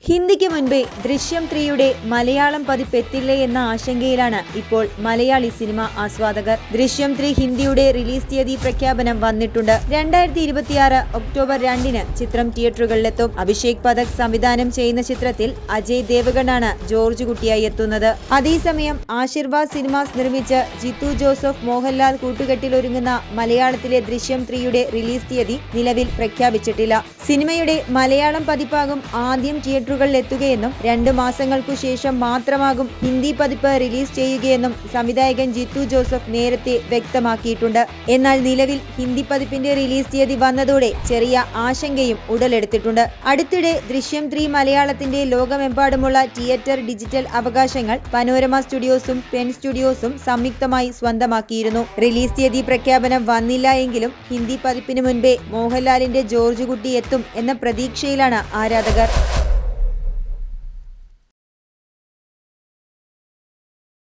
ഹിന്ദിക്ക് മുൻപേ ദൃശ്യം 3യുടെ മലയാളം പതിപ്പ് എത്തില്ലേ എന്ന ആശങ്കയിലാണ് ഇപ്പോൾ മലയാളി സിനിമ ആസ്വാദകർ. ദൃശ്യം 3 ഹിന്ദിയുടെ റിലീസ് തീയതി പ്രഖ്യാപനം വന്നിട്ടുണ്ട്. 2026 ഒക്ടോബർ 2-ന് ചിത്രം തിയേറ്ററുകളിലെത്തും. അഭിഷേക് പഥക് സംവിധാനം ചെയ്യുന്ന ചിത്രത്തിൽ അജയ് ദേവഗണാണ് ജോർജ് കുട്ടിയായി എത്തുന്നത്. അതേസമയം ആശീർവാദ് സിനിമാസ് നിർമ്മിച്ച് ജിത്തു ജോസഫ് മോഹൻലാൽ കൂട്ടുകെട്ടിലൊരുങ്ങുന്ന മലയാളത്തിലെ ദൃശ്യം 3യുടെ റിലീസ് തീയതി നിലവിൽ പ്രഖ്യാപിച്ചിട്ടില്ല. സിനിമയുടെ മലയാളം പതിപ്പാകും ആദ്യം തിയേറ്ററുകളിലെത്തുകയെന്നും 2 മാസങ്ങൾക്കു ശേഷം മാത്രമാകും ഹിന്ദി പതിപ്പ് റിലീസ് ചെയ്യുകയെന്നും സംവിധായകൻ ജിത്തു ജോസഫ് നേരത്തെ വ്യക്തമാക്കിയിട്ടുണ്ട്. എന്നാൽ നിലവിൽ ഹിന്ദി പതിപ്പിന്റെ റിലീസ് തീയതി വന്നതോടെ ചെറിയ ആശങ്കയും ഉടലെടുത്തിട്ടുണ്ട്. അടുത്തിടെ ദൃശ്യം 3 മലയാളത്തിന്റെ ലോകമെമ്പാടുമുള്ള തിയേറ്റർ ഡിജിറ്റൽ അവകാശങ്ങൾ പനോരമ സ്റ്റുഡിയോസും പെൻ സ്റ്റുഡിയോസും സംയുക്തമായി സ്വന്തമാക്കിയിരുന്നു. റിലീസ് തീയതി പ്രഖ്യാപനം വന്നില്ല എങ്കിലും ഹിന്ദി പതിപ്പിന് മുൻപേ മോഹൻലാലിന്റെ ജോർജ് കുട്ടി എത്തും എന്ന പ്രതീക്ഷയിലാണ് ആരാധകർ.